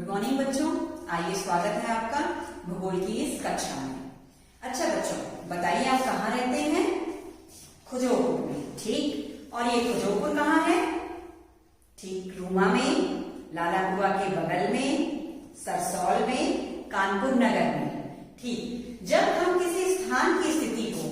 Good morning बच्चों, आइए स्वागत है आपका भूगोल की इस कक्षा में। अच्छा बच्चों, बताइए आप कहाँ रहते हैं? खुजोपुर में, ठीक। और ये खुजोपुर कहाँ है? ठीक रूमा में, लालाकुआ के बगल में, सरसौल में, कानपुर नगर में, ठीक। जब हम किसी स्थान की स्थिति को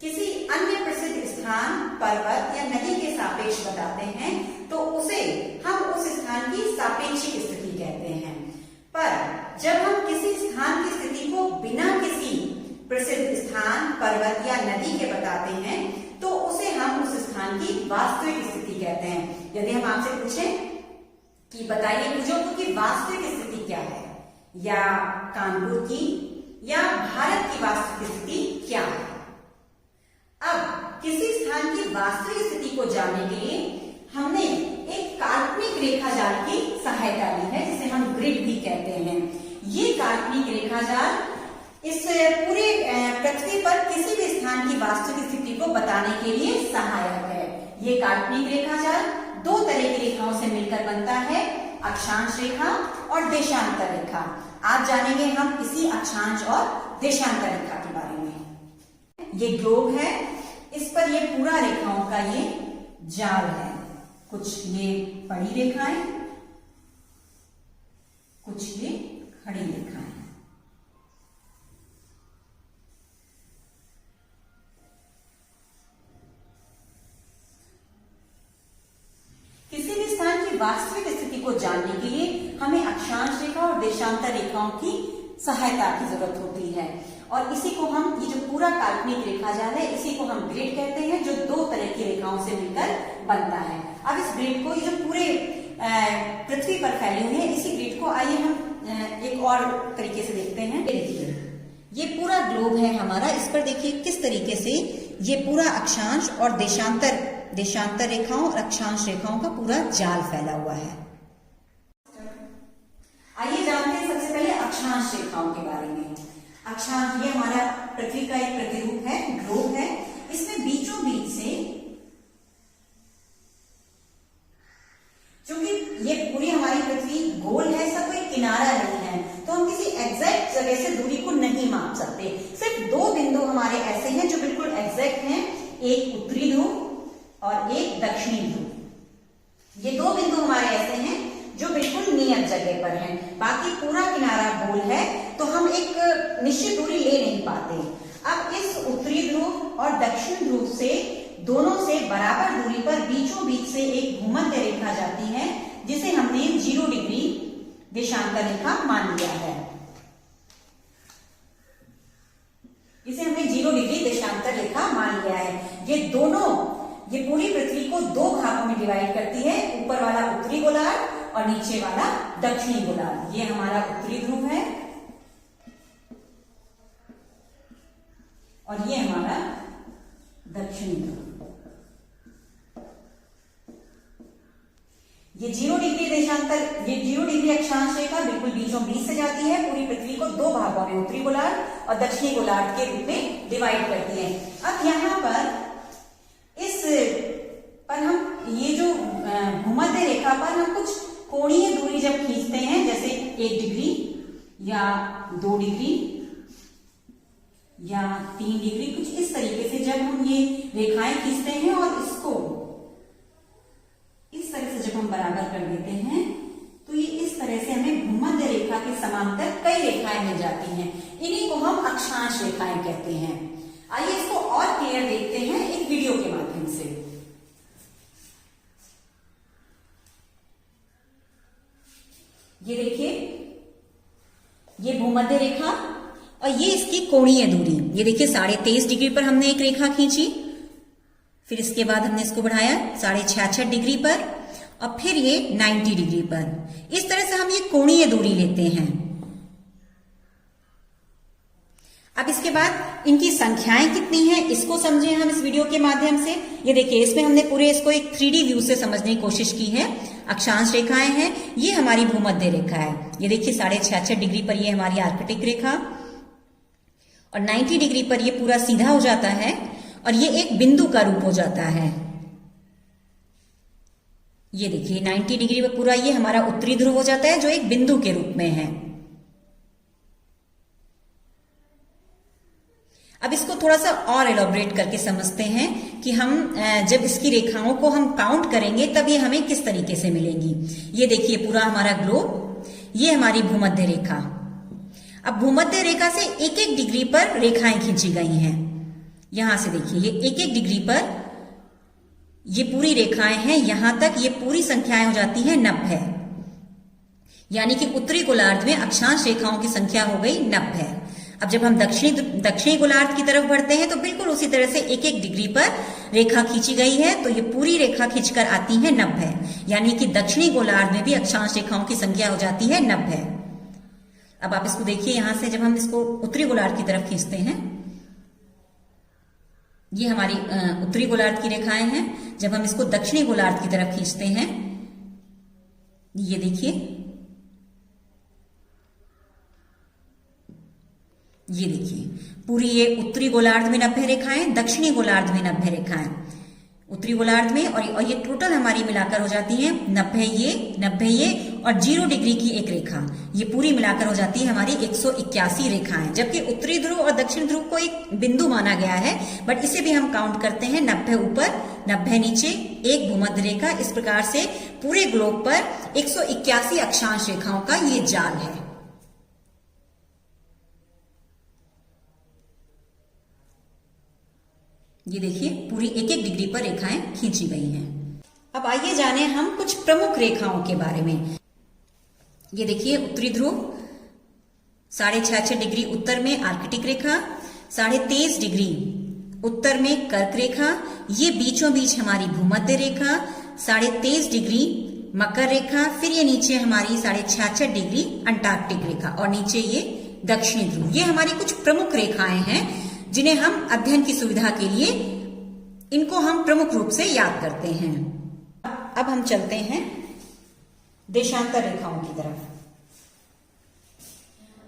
किसी अन्य प्रसिद्ध स्थान, पर्वत या नदी के सापेक्ष बताते हैं तो उसे हम उस स्थान की सापेक्षिक स्थिति कहते हैं। पर जब हम किसी स्थान की स्थिति को बिना किसी प्रसिद्ध स्थान, पर्वत या नदी के बताते हैं तो उसे हम उस स्थान की वास्तविक स्थिति कहते हैं। यदि हम आपसे पूछें कि बताइए खुजोपुर की वास्तविक स्थिति क्या है, या कानपुर की, या भारत की वास्तविक स्थिति क्या है? अब किसी स्थान की वास्तविक स्थिति को जानने के लिए हमने एक काल्पनिक रेखा जाल की सहायता ली है, जिसे हम ग्रिड भी कहते हैं। ये काल्पनिक रेखा जाल इस पूरे पृथ्वी पर किसी भी स्थान की वास्तविक स्थिति को बताने के लिए सहायक है। ये काल्पनिक रेखा जाल दो तरह की रेखाओं से मिलकर बनता है, अक्षांश रेखा और देशांतर रेखा। आज जानेंगे हम इसी अक्षांश और देशांतर रेखा के बारे में। ये ग्लोब है, इस पर ये पूरा रेखाओं का ये जाल है। कुछ ये बड़ी रेखाएं, कुछ ये खड़ी रेखाएं। किसी भी स्थान की वास्तविक स्थिति को जानने के लिए हमें अक्षांश रेखा और देशांतर रेखाओं की सहायता की जरूरत होती है। और इसी को हम, ये जो पूरा काल्पनिक रेखा जाल है, इसी को हम ग्रिड कहते हैं, जो दो तरह की रेखाओं से मिलकर बनता है। अब इस ग्रिड को, ये जो पूरे पृथ्वी पर फैली हुई है, इसी ग्रिड को आइए हम एक और तरीके से देखते हैं। देखिए, ये पूरा ग्लोब है हमारा, इस पर देखिए किस तरीके से ये पूरा अक्षांश और देशांतर रेखाओं और अक्षांश रेखाओं का पूरा जाल फैला हुआ है। आइए जानते हैं सबसे पहले अक्षांश रेखाओं के बारे में। अक्षांश, ये हमारा पृथ्वी का एक प्रतिरूप है, ग्लोब है। इसमें बीचों बीच से, क्योंकि ये पूरी हमारी पृथ्वी गोल है, इसका कोई किनारा नहीं है, तो हम किसी एग्जैक्ट जगह से दूरी को नहीं माप सकते। सिर्फ दो बिंदु हमारे ऐसे हैं जो बिल्कुल एग्जैक्ट हैं, एक उत्तरी ध्रुव और एक दक्षिणी ध्रुव। ये दो बिंदु हमारे ऐसे हैं जो बिल्कुल नियत जगह पर हैं। बाकी पूरा किनारा गोल है, तो हम एक निश्चित दूरी ले नहीं पाते। अब इस उत्तरी ध्रुव और दक्षिण ध्रुव से, दोनों से बराबर दूरी पर बीचों बीच से एक भूमध्य रेखा जाती है, जिसे हमने 0 डिग्री देशांतर रेखा मान लिया है। इसे हमने 0 डिग्री देशांतर रेखा मान लिया है। ये पूरी पृथ्वी को दो भागों में डिवाइड करती है, ऊपर वाला उत्तरी गोलार्ध और नीचे वाला दक्षिणी गोलार्ध। ये हमारा उत्तरी ध्रुव है और ये हमारा दक्षिणी ध्रुव। ये 0 डिग्री ये 0 डिग्री अक्षांश रेखा बिल्कुल बीचों बीच से जाती है, पूरी पृथ्वी को दो भागों में, उत्तरी गोलार्ध और दक्षिणी गोलार्ध के रूप में डिवाइड करती है। अब यहाँ पर हम ये जो भूमध्य रेखा पर हम कुछ कोणीय दूरी जब खींचते हैं, जैसे 1 डिग्री या 2 डिग्री या 3 डिग्री, कुछ इस तरीके से जब हम ये रेखाएं खींचते हैं और इसको इस तरह से जब हम बराबर कर देते हैं, तो ये इस तरह से हमें भूमध्य रेखा के समांतर कई रेखाएं मिल जाती हैं। इन्हीं को हम अक्षांश रेखाएं कहते हैं। आइए इसको और क्लियर देखते हैं एक वीडियो के माध्यम से। ये देखिए, ये भूमध्य रेखा और ये इसकी कोणीय दूरी। ये देखिए 23.5 डिग्री पर हमने एक रेखा खींची, फिर इसके बाद हमने इसको बढ़ाया 66.5 डिग्री पर और फिर ये 90 डिग्री पर। इस तरह से हम ये कोणीय दूरी लेते हैं। अब इसके बाद इनकी संख्याएं कितनी हैं, इसको समझे हम इस वीडियो के माध्यम से। ये देखिए, इसमें हमने पूरे इसको एक 3D व्यू से समझने की कोशिश की है। अक्षांश रेखाएं हैं, ये हमारी भूमध्य रेखा है। ये देखिए 66.5 डिग्री पर ये हमारी आर्कटिक रेखा और 90 डिग्री पर ये पूरा सीधा हो जाता है और ये एक बिंदु का रूप हो जाता है। ये देखिए 90 डिग्री पर पूरा ये हमारा उत्तरी ध्रुव हो जाता है, जो एक बिंदु के रूप में है। अब इसको थोड़ा सा और एलोबरेट करके समझते हैं कि हम जब इसकी रेखाओं को हम काउंट करेंगे तब ये हमें किस तरीके से मिलेंगी। ये देखिए पूरा हमारा ग्लोब, ये हमारी भूमध्य रेखा। अब भूमध्य रेखा से एक एक डिग्री पर रेखाएं खींची गई हैं। यहां से देखिए ये एक एक डिग्री पर ये पूरी रेखाएं हैं, यहां तक ये पूरी संख्याएं हो जाती हैं 90। यानी कि उत्तरी गोलार्ध में अक्षांश रेखाओं की संख्या हो गई 90। अब जब हम दक्षिणी गोलार्ध की तरफ बढ़ते हैं तो बिल्कुल उसी तरह से एक एक डिग्री पर रेखा खींची गई है, तो ये पूरी रेखा खींचकर आती है 90। यानी कि दक्षिणी गोलार्ध में भी अक्षांश रेखाओं की संख्या हो जाती है 90। अब आप इसको देखिए, यहां से जब हम इसको उत्तरी गोलार्ध की तरफ खींचते हैं, ये हमारी उत्तरी गोलार्ध की रेखाएं हैं। जब हम इसको दक्षिणी गोलार्ध की तरफ खींचते हैं, ये देखिए, ये देखिए पूरी ये उत्तरी गोलार्ध में 90 रेखाएं, दक्षिणी गोलार्ध में 90 रेखाएं, उत्तरी गोलार्ध में, और ये टोटल हमारी मिलाकर हो जाती है 90 ये और 0 डिग्री की एक रेखा, ये पूरी मिलाकर हो जाती है हमारी 181 रेखाएं। जबकि उत्तरी ध्रुव और दक्षिण ध्रुव को एक बिंदु माना गया है, बट इसे भी हम काउंट करते हैं 90 ऊपर 90 नीचे, एक भूमध्य रेखा। इस प्रकार से पूरे ग्लोब पर 181 अक्षांश रेखाओं का ये जाल है। ये देखिए पूरी एक एक डिग्री पर रेखाएं खींची गई हैं। अब आइए जाने हम कुछ प्रमुख रेखाओं के बारे में। ये देखिए उत्तरी ध्रुव 66.5 डिग्री उत्तर में आर्कटिक रेखा, 23.5 डिग्री उत्तर में कर्क रेखा, ये बीचों बीच हमारी भूमध्य रेखा, 23.5 डिग्री मकर रेखा, फिर ये नीचे हमारी 66.5 डिग्री अंटार्कटिक रेखा, और नीचे ये दक्षिणी ध्रुव। ये हमारी कुछ प्रमुख रेखाएं हैं जिन्हें हम अध्ययन की सुविधा के लिए इनको हम प्रमुख रूप से याद करते हैं। अब हम चलते हैं देशांतर रेखाओं की तरफ।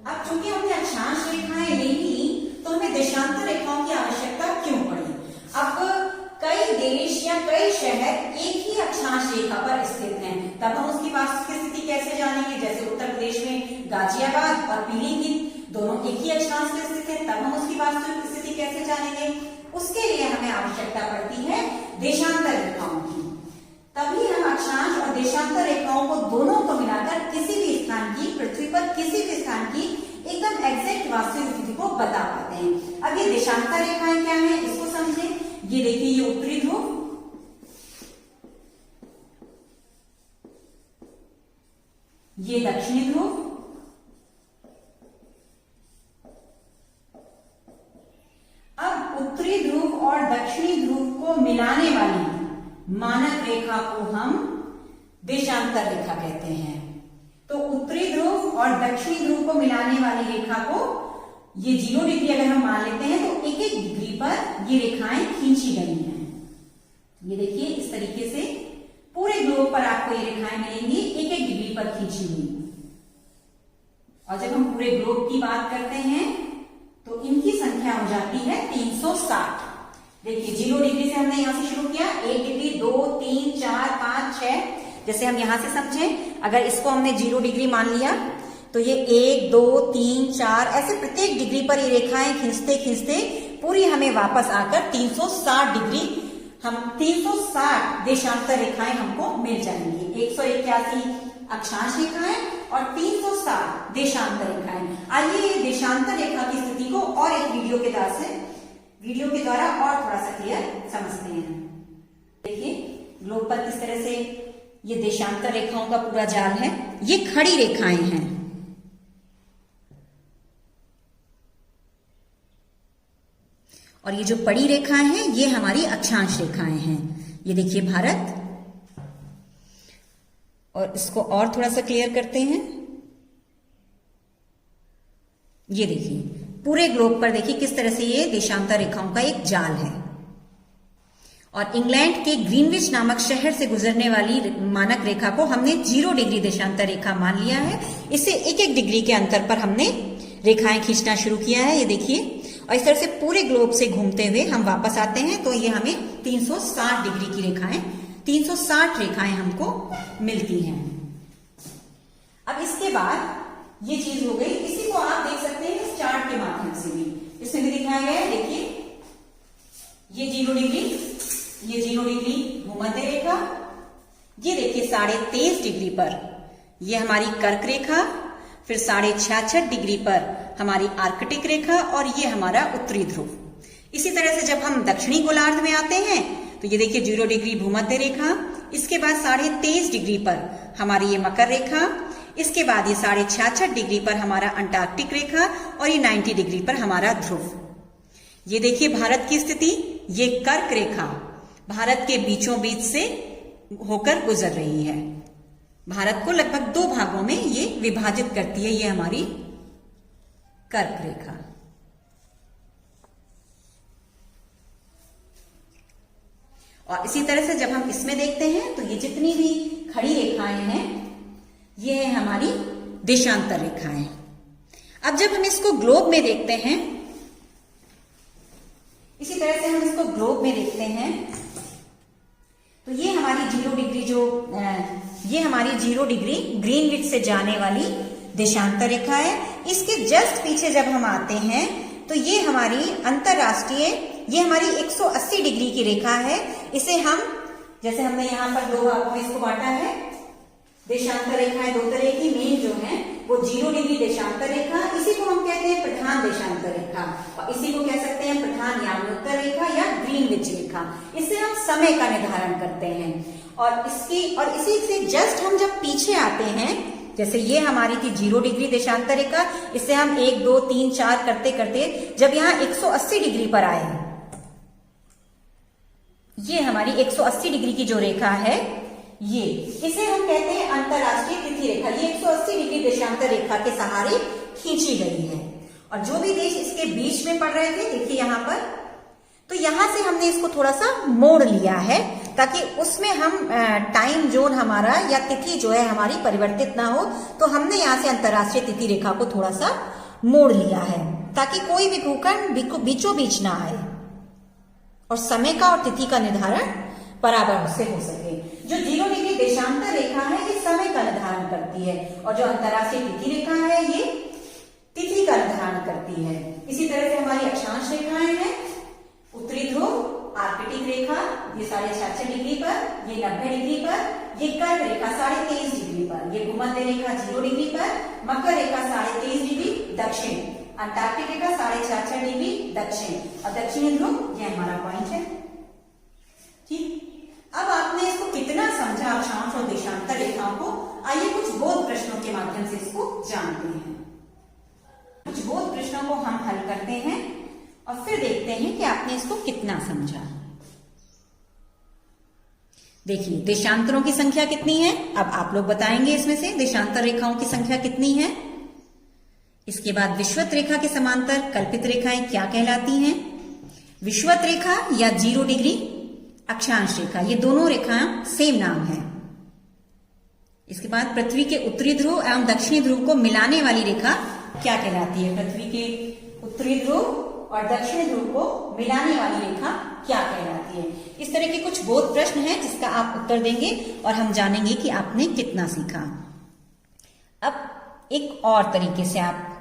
अब चूंकि हमने अक्षांश रेखाएं ले ली, तो हमें देशांतर रेखाओं की आवश्यकता क्यों पड़ी? अब कई देश या कई शहर एक ही अक्षांश रेखा पर स्थित हैं, तब हम उसकी वास्तविक स्थिति कैसे जानेंगे? जैसे उत्तर प्रदेश में गाजियाबाद और पीलीभीत दोनों एक ही अक्षांश में स्थित है, तब हम उसकी वास्तविक स्थिति कैसे जानेंगे? उसके लिए हमें आवश्यकता पड़ती है देशांतर रेखाओं की। तभी हम अक्षांश और देशांतर रेखाओं को दोनों को मिलाकर किसी भी स्थान की, पृथ्वी पर किसी भी स्थान की एकदम एग्जैक्ट वास्तविक स्थिति को बता पाते हैं। अब ये देशांतर रेखाएं क्या है, इसको समझें। ये देखिए ये उत्तरी ध्रुव, ये दक्षिणी ध्रुव, अब उत्तरी ध्रुव और दक्षिणी ध्रुव को मिलाने वाली मानक रेखा को हम देशांतर रेखा कहते हैं। तो उत्तरी ध्रुव और दक्षिणी ध्रुव को मिलाने वाली रेखा को ये 0 डिग्री अगर हम मान लेते हैं, तो एक एक डिग्री पर ये रेखाएं खींची गई हैं। ये देखिए इस तरीके से पूरे ग्लोब पर आपको ये रेखाएं मिलेंगी एक एक डिग्री पर खींची हुई। और जब हम पूरे ग्लोब की बात करते हैं तो इनकी संख्या हो जाती है 360। देखिए 0 डिग्री से हमने यहां से शुरू किया, 1 डिग्री, 2, 3, 4, 5, 6, जैसे हम यहां से समझें। अगर इसको हमने 0 डिग्री मान लिया तो ये 1, 2, 3, 4 ऐसे प्रत्येक डिग्री पर ये रेखाएं खींचते खींचते पूरी हमें वापस आकर 360 डिग्री, हम 360 देशांतर रेखाएं हमको मिल जाएंगी। 181 अक्षांश रेखाएं और 360 देशांतर रेखाएं। आइए देशांतर रेखा की स्थिति को और एक वीडियो के द्वारा और थोड़ा सा क्लियर समझते हैं। देखिए ग्लोब पर किस तरह से ये देशांतर रेखाओं का पूरा जाल है। ये खड़ी रेखाएं हैं, और ये जो पड़ी रेखाएं हैं ये हमारी अक्षांश रेखाएं हैं। ये देखिए भारत, और इसको और थोड़ा सा क्लियर करते हैं। ये देखिए पूरे ग्लोब पर देखिए किस तरह से ये देशांतर रेखाओं का एक जाल है। और इंग्लैंड के ग्रीनविच नामक शहर से गुजरने वाली मानक रेखा को हमने 0 डिग्री देशांतर रेखा मान लिया है। इससे एक एक डिग्री के अंतर पर हमने रेखाएं खींचना शुरू किया है। ये देखिए, और इस तरह से पूरे ग्लोब से घूमते हुए हम वापस आते हैं तो ये हमें 360 डिग्री की रेखाएं 360 रेखाएं हमको मिलती हैं। अब इसके बाद ये चीज हो गई, इसी को आप देख सकते हैं इस चार्ट के माध्यम से भी, इसमें भी दिखाया गया है। देखिए ये 0 डिग्री, ये 0 डिग्री भूमध्य रेखा, ये देखिए 23.5 डिग्री पर ये हमारी कर्क रेखा, फिर 66.5 डिग्री पर हमारी आर्कटिक रेखा, और ये हमारा उत्तरी ध्रुव। इसी तरह से जब हम दक्षिणी गोलार्ध में आते हैं तो ये देखिए 0 डिग्री भूमध्य रेखा, इसके बाद 23.5 डिग्री पर हमारी ये मकर रेखा, इसके बाद ये 66.5 डिग्री पर हमारा अंटार्कटिक रेखा, और ये 90 डिग्री पर हमारा ध्रुव। ये देखिए भारत की स्थिति, ये कर्क रेखा भारत के बीचों बीच से होकर गुजर रही है। भारत को लगभग 2 भागों में ये विभाजित करती है, ये हमारी कर्क रेखा। और इसी तरह से जब हम इसमें देखते हैं तो ये जितनी भी खड़ी रेखाएं हैं ये है हमारी देशांतर रेखाएं। अब जब हम इसको ग्लोब में देखते हैं, इसी तरह से हम इसको ग्लोब में देखते हैं तो ये हमारी 0 डिग्री ये हमारी 0 डिग्री ग्रीनविच से जाने वाली देशांतर रेखा है। इसके जस्ट पीछे जब हम आते हैं तो ये हमारी अंतरराष्ट्रीय, ये हमारी 180 डिग्री की रेखा है। इसे हम, जैसे हमने यहाँ पर 2 भागों में इसको बांटा है, देशांतर रेखाएं 2 तरह की, मेन जो है वो 0 डिग्री देशांतर रेखा, इसी को हम कहते हैं प्रधान देशांतर रेखा, और इसी को कह सकते हैं प्रधान याम्योत्तर रेखा या ग्रीनविच रेखा। इससे हम समय का निर्धारण करते हैं। और इसी से जस्ट हम जब पीछे आते हैं, जैसे ये हमारी थी 0 डिग्री देशांतर रेखा, इससे हम 1 2 3 4 करते करते जब यहाँ 180 डिग्री पर आए, ये हमारी 180 डिग्री की जो रेखा है, ये इसे हम कहते हैं अंतरराष्ट्रीय तिथि रेखा। ये 180 डिग्री देशांतर रेखा के सहारे खींची गई है। और जो भी देश इसके बीच में पड़ रहे थे, देखिए यहाँ पर, तो यहां से हमने इसको थोड़ा सा मोड़ लिया है ताकि उसमें हम टाइम जोन हमारा या तिथि जो है हमारी परिवर्तित ना हो। तो हमने यहाँ से अंतरराष्ट्रीय तिथि रेखा को थोड़ा सा मोड़ लिया है ताकि कोई भी भूखंड बीचों बीच ना आए और समय का और तिथि का निर्धारण बराबर से हो सके। जो 0 डिग्री देशांतर रेखा है ये समय का निर्धारण करती है, और जो अंतरराष्ट्रीय तिथि रेखा है ये तिथि का निर्धारण करती है। इसी तरह से हमारी अक्षांश रेखाएं हैं, उत्तरी ध्रुव, आर्कटिक रेखा ये 66.5 डिग्री पर, ये 90 डिग्री पर, ये कर्क रेखा 23.5 डिग्री पर, ये भूमध्य रेखा 0 डिग्री पर, मकर रेखा 23.5 डिग्री दक्षिण, अंटार्कटिक रेखा 66.5 डिग्री दक्षिण, और दक्षिणी ध्रुव ये हमारा पॉइंट है। ठीक, अब आपने इसको कितना समझा अक्षांश और देशांतर रेखाओं को, आइए कुछ बोध प्रश्नों के माध्यम से इसको जानते हैं। कुछ बोध प्रश्नों को हम हल करते हैं और फिर देखते हैं कि आपने इसको कितना समझा। देखिए देशांतरों की संख्या कितनी है, अब आप लोग बताएंगे इसमें से देशांतर रेखाओं की संख्या कितनी है। इसके बाद विषुवत रेखा के समांतर कल्पित रेखाएं क्या कहलाती हैं। विषुवत रेखा या 0 डिग्री अक्षांश रेखा, ये दोनों रेखाएं सेम नाम है। इसके बाद पृथ्वी के उत्तरी ध्रुव एवं दक्षिणी ध्रुव को मिलाने वाली रेखा क्या कहलाती है। पृथ्वी के उत्तरी ध्रुव और दक्षिणी ध्रुव को मिलाने वाली रेखा क्या कहलाती है। इस तरह के कुछ बोध प्रश्न हैं जिसका आप उत्तर देंगे और हम जानेंगे कि आपने कितना सीखा। अब एक और तरीके से आप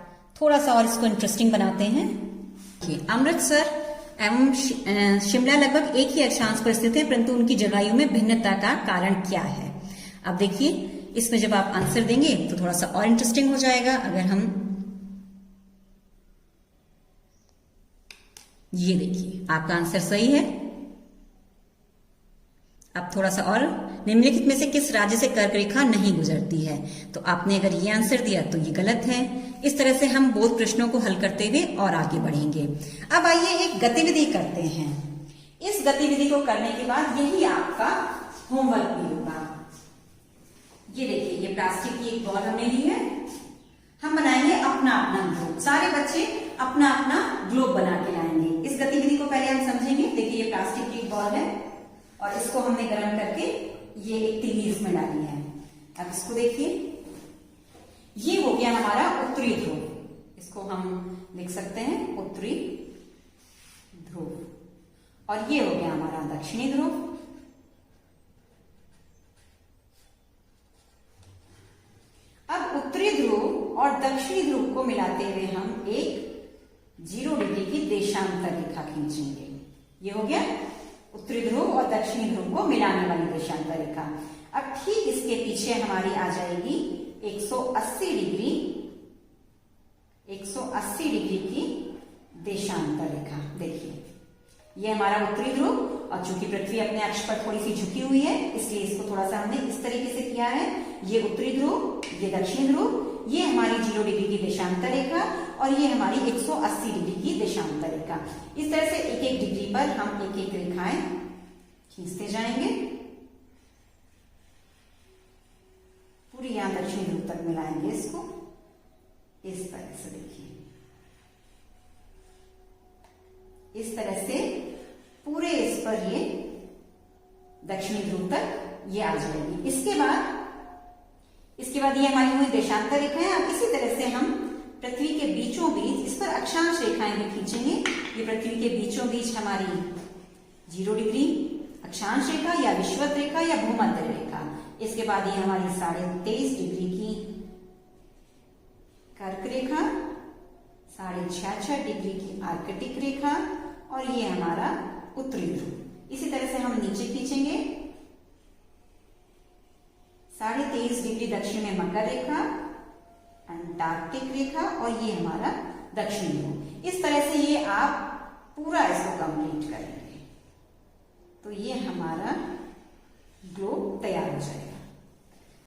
थोड़ा सा और इसको इंटरेस्टिंग बनाते हैं। अमृतसर एवं शिमला लगभग एक ही अक्षांश पर स्थित है, परंतु उनकी जलवायु में भिन्नता का कारण क्या है। अब देखिए इसमें जब आप आंसर देंगे तो थोड़ा सा और इंटरेस्टिंग हो जाएगा। अगर हम ये देखिए आपका आंसर सही है। अब थोड़ा सा और, निम्नलिखित में से किस राज्य से कर्क रेखा नहीं गुजरती है। तो आपने अगर ये आंसर दिया तो ये गलत है। इस तरह से हम बोध प्रश्नों को हल करते हुए और आगे बढ़ेंगे। अब आइए एक गतिविधि करते हैं। इस गतिविधि को करने के बाद यही आपका होमवर्क भी होगा। ये देखिए ये प्लास्टिक की एक बॉल हमने ली है, हम बनाएंगे अपना अपना ग्लोब। सारे बच्चे अपना अपना ग्लोब बना के लाएंगे। इस गतिविधि को पहले हम समझेंगे। देखिए ये प्लास्टिक की एक बॉल है और इसको हमने गर्म करके ये एक तीली इसमें डाली है। अब इसको देखिए, ये हो गया हमारा उत्तरी ध्रुव, इसको हम लिख सकते हैं उत्तरी ध्रुव, और ये हो गया हमारा दक्षिणी ध्रुव। और दक्षिणी ध्रुव को मिलाते हुए हम एक 0 डिग्री की देशांतर रेखा खींचेंगे। ये हो गया उत्तरी ध्रुव और दक्षिणी ध्रुव को मिलाने वाली देशांतर रेखा। अब ठीक इसके पीछे हमारी आ जाएगी 180 डिग्री की देशांतर रेखा। देखिए ये हमारा उत्तरी ध्रुव, और चूंकि पृथ्वी अपने अक्ष पर थोड़ी सी झुकी हुई है इसलिए इसको थोड़ा सा हमने इस तरीके से किया है। ये उत्तरी ध्रुव, ये दक्षिणी ध्रुव, ये हमारी 0 डिग्री की देशांतर रेखा और ये हमारी 180 डिग्री की देशांतर रेखा। इस तरह से एक एक डिग्री पर हम एक एक रेखाएं खींचते जाएंगे। पूरी यहां दक्षिणी ध्रुव तक मिलाएंगे इसको इस तरह से। देखिए इस तरह से पूरे इस पर ये दक्षिणी ध्रुव तक ये आ जाएगी। इसके बाद ये हमारी हुई देशांतर रेखाएं। अब इसी तरह से हम पृथ्वी के बीचों बीच इस पर अक्षांश रेखाएं भी खींचेंगे। ये पृथ्वी के बीचों बीच हमारी 0 डिग्री अक्षांश रेखा या विषुवत रेखा या भूमध्य रेखा। इसके बाद ये हमारी 23.5 डिग्री की कर्क रेखा, 66.5 डिग्री की आर्कटिक रेखा और ये हमारा उत्तरी ध्रुव। इसी तरह से हम नीचे खींचेंगे 23.5 डिग्री दक्षिण में मकर रेखा, अंटार्कटिक रेखा और ये हमारा दक्षिणी ध्रुव। इस तरह से ये आप पूरा इसको कंप्लीट करेंगे तो ये हमारा ग्लोब तैयार हो जाएगा।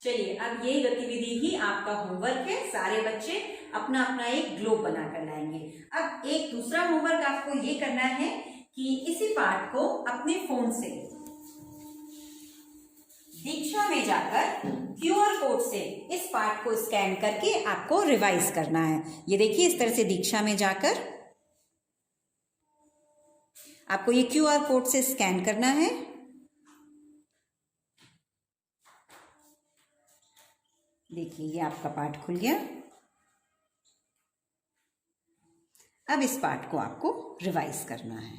चलिए अब ये गतिविधि ही आपका होमवर्क है। सारे बच्चे अपना अपना एक ग्लोब बनाकर लाएंगे। अब एक दूसरा होमवर्क आपको ये करना है कि इसी पाठ को अपने फोन से दीक्षा में जाकर QR कोड से इस पाठ को स्कैन करके आपको रिवाइज करना है। ये देखिए इस तरह से दीक्षा में जाकर आपको ये QR कोड से स्कैन करना है। देखिए ये आपका पाठ खुल गया। अब इस पाठ को आपको रिवाइज करना है।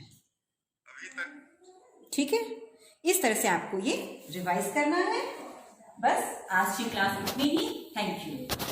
ठीक है, इस तरह से आपको ये रिवाइज करना है। बस आज की क्लास इतनी ही। Thank you.